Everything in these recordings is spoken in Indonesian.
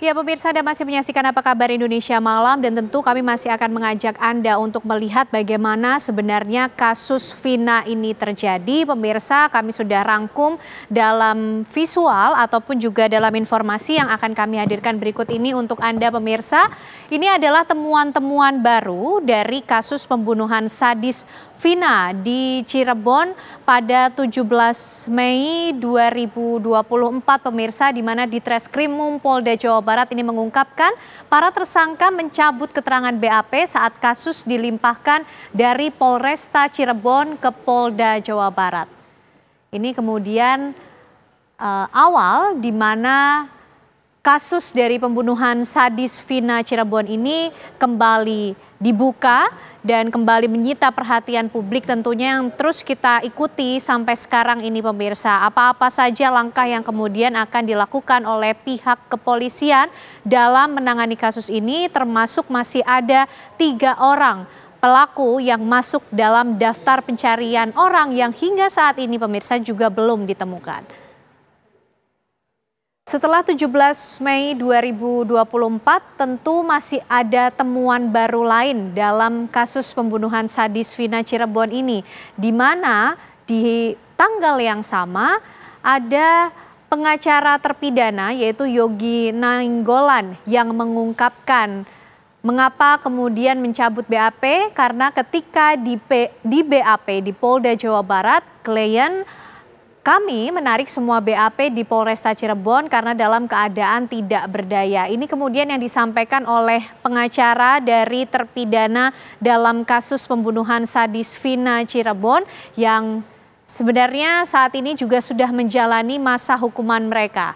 Ya, pemirsa, Anda masih menyaksikan Apa Kabar Indonesia Malam, dan tentu kami masih akan mengajak Anda untuk melihat bagaimana sebenarnya kasus Vina ini terjadi. Pemirsa, kami sudah rangkum dalam visual ataupun juga dalam informasi yang akan kami hadirkan berikut ini untuk Anda, pemirsa. Ini adalah temuan-temuan baru dari kasus pembunuhan sadis Vina di Cirebon pada 17 Mei 2024, pemirsa, di mana di Treskrimum Polda Jawa Barat ini mengungkapkan para tersangka mencabut keterangan BAP saat kasus dilimpahkan dari Polresta Cirebon ke Polda Jawa Barat. Ini kemudian awal di mana kasus dari pembunuhan sadis Vina Cirebon ini kembali dibuka dan kembali menyita perhatian publik, tentunya yang terus kita ikuti sampai sekarang ini, pemirsa. Apa-apa saja langkah yang kemudian akan dilakukan oleh pihak kepolisian dalam menangani kasus ini, termasuk masih ada 3 orang pelaku yang masuk dalam daftar pencarian orang yang hingga saat ini, pemirsa, juga belum ditemukan. Setelah 17 Mei 2024, tentu masih ada temuan baru lain dalam kasus pembunuhan sadis Vina Cirebon ini, di mana di tanggal yang sama ada pengacara terpidana yaitu Yogi Nainggolan yang mengungkapkan mengapa kemudian mencabut BAP, karena ketika di BAP di Polda Jawa Barat, klien kami menarik semua BAP di Polresta Cirebon karena dalam keadaan tidak berdaya. Ini kemudian yang disampaikan oleh pengacara dari terpidana dalam kasus pembunuhan sadis Vina Cirebon yang sebenarnya saat ini juga sudah menjalani masa hukuman mereka.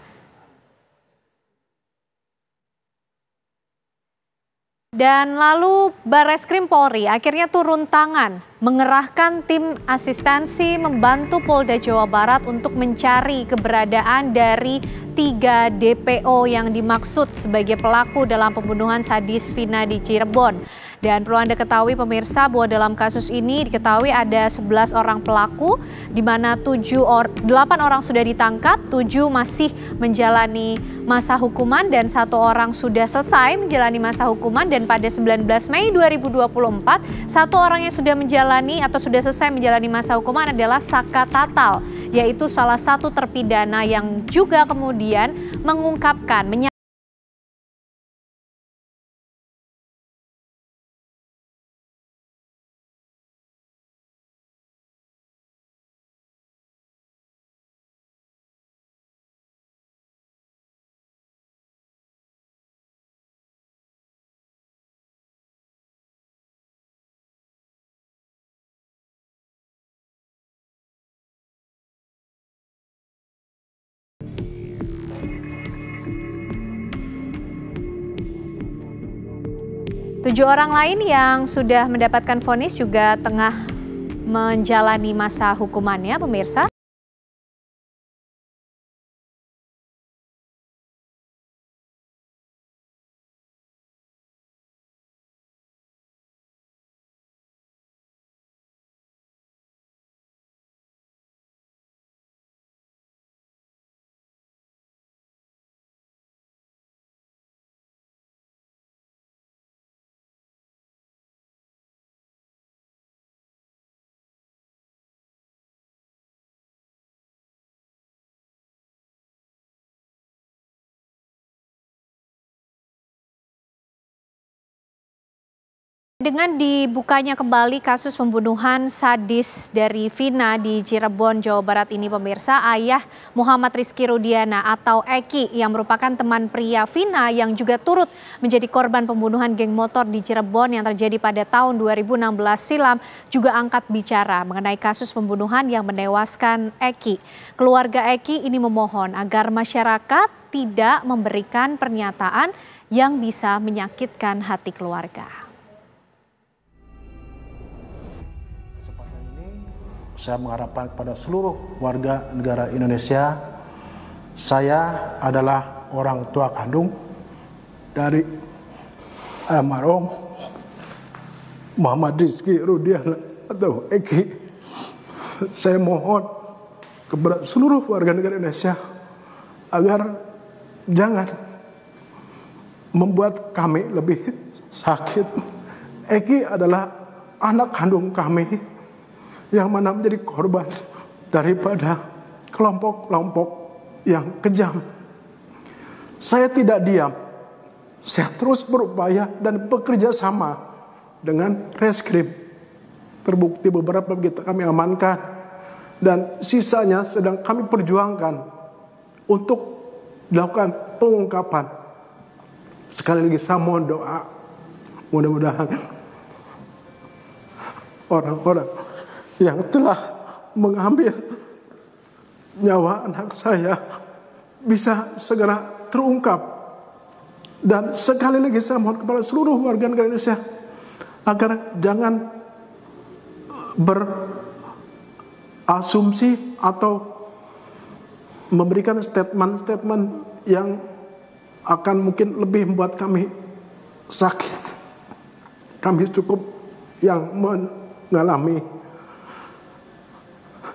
Dan lalu Barreskrim Polri akhirnya turun tangan mengerahkan tim asistensi membantu Polda Jawa Barat untuk mencari keberadaan dari 3 DPO yang dimaksud sebagai pelaku dalam pembunuhan sadis Vina di Cirebon. Dan perlu Anda ketahui, pemirsa, bahwa dalam kasus ini diketahui ada 11 orang pelaku, di mana 8 orang sudah ditangkap, 7 masih menjalani masa hukuman, dan 1 orang sudah selesai menjalani masa hukuman. Dan pada 19 Mei 2024, 1 orang yang sudah menjalani atau sudah selesai menjalani masa hukuman adalah Saka Tatal, yaitu salah satu terpidana yang juga kemudian mengungkapkan Tujuh orang lain yang sudah mendapatkan vonis juga tengah menjalani masa hukumannya, pemirsa. Dengan dibukanya kembali kasus pembunuhan sadis dari Vina di Cirebon, Jawa Barat ini, pemirsa, ayah Muhammad Rizky Rudiana atau Eki yang merupakan teman pria Vina yang juga turut menjadi korban pembunuhan geng motor di Cirebon yang terjadi pada tahun 2016 silam juga angkat bicara mengenai kasus pembunuhan yang menewaskan Eki. Keluarga Eki ini memohon agar masyarakat tidak memberikan pernyataan yang bisa menyakitkan hati keluarga. Saya mengharapkan kepada seluruh warga negara Indonesia, saya adalah orang tua kandung dari almarhum Muhammad Rizky Rudiana atau Eki. Saya mohon kepada seluruh warga negara Indonesia agar jangan membuat kami lebih sakit. Eki adalah anak kandung kami yang mana menjadi korban daripada kelompok-kelompok yang kejam. Saya tidak diam. Saya terus berupaya dan bekerja sama dengan reskrim. Terbukti beberapa kita kami amankan dan sisanya sedang kami perjuangkan untuk dilakukan pengungkapan. Sekali lagi saya mohon doa, mudah-mudahan orang-orang yang telah mengambil nyawa anak saya bisa segera terungkap. Dan sekali lagi saya mohon kepada seluruh warga negara Indonesia agar jangan berasumsi atau memberikan statement-statement yang akan mungkin lebih membuat kami sakit. Kami cukup yang mengalami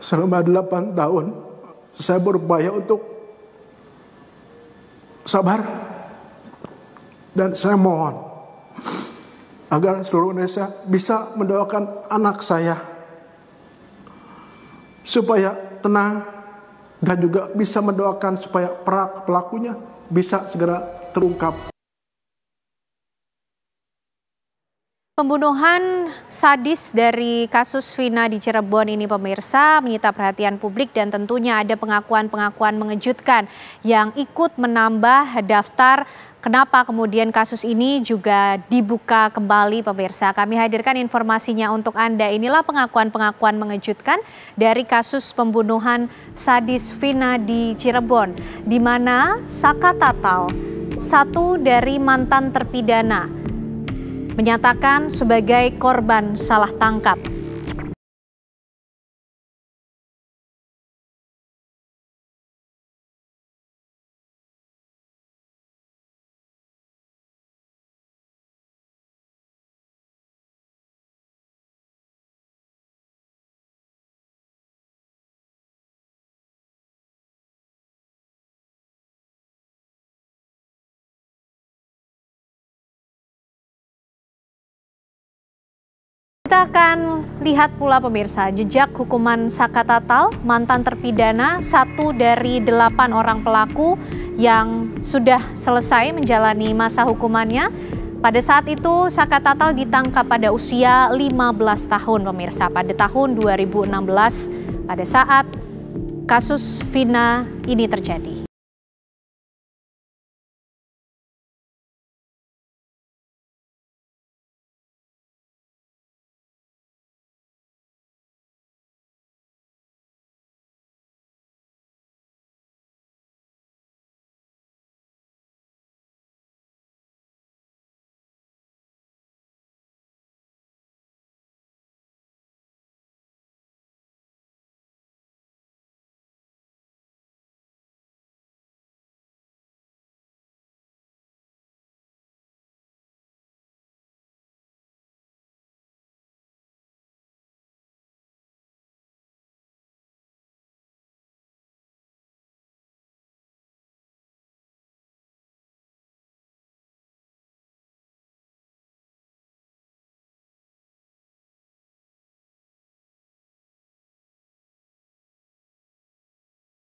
selama 8 tahun saya berupaya untuk sabar, dan saya mohon agar seluruh Indonesia bisa mendoakan anak saya supaya tenang dan juga bisa mendoakan supaya pelakunya bisa segera terungkap. Pembunuhan sadis dari kasus Vina di Cirebon ini pemirsa menyita perhatian publik dan tentunya ada pengakuan-pengakuan mengejutkan yang ikut menambah daftar kenapa kemudian kasus ini juga dibuka kembali pemirsa. Kami hadirkan informasinya untuk Anda. Inilah pengakuan-pengakuan mengejutkan dari kasus pembunuhan sadis Vina di Cirebon, di mana Saka Tatal, satu dari mantan terpidana, menyatakan sebagai korban salah tangkap. Kita akan lihat pula pemirsa jejak hukuman Saka Tatal, mantan terpidana, satu dari 8 orang pelaku yang sudah selesai menjalani masa hukumannya. Pada saat itu Saka Tatal ditangkap pada usia 15 tahun pemirsa, pada tahun 2016 pada saat kasus Vina ini terjadi.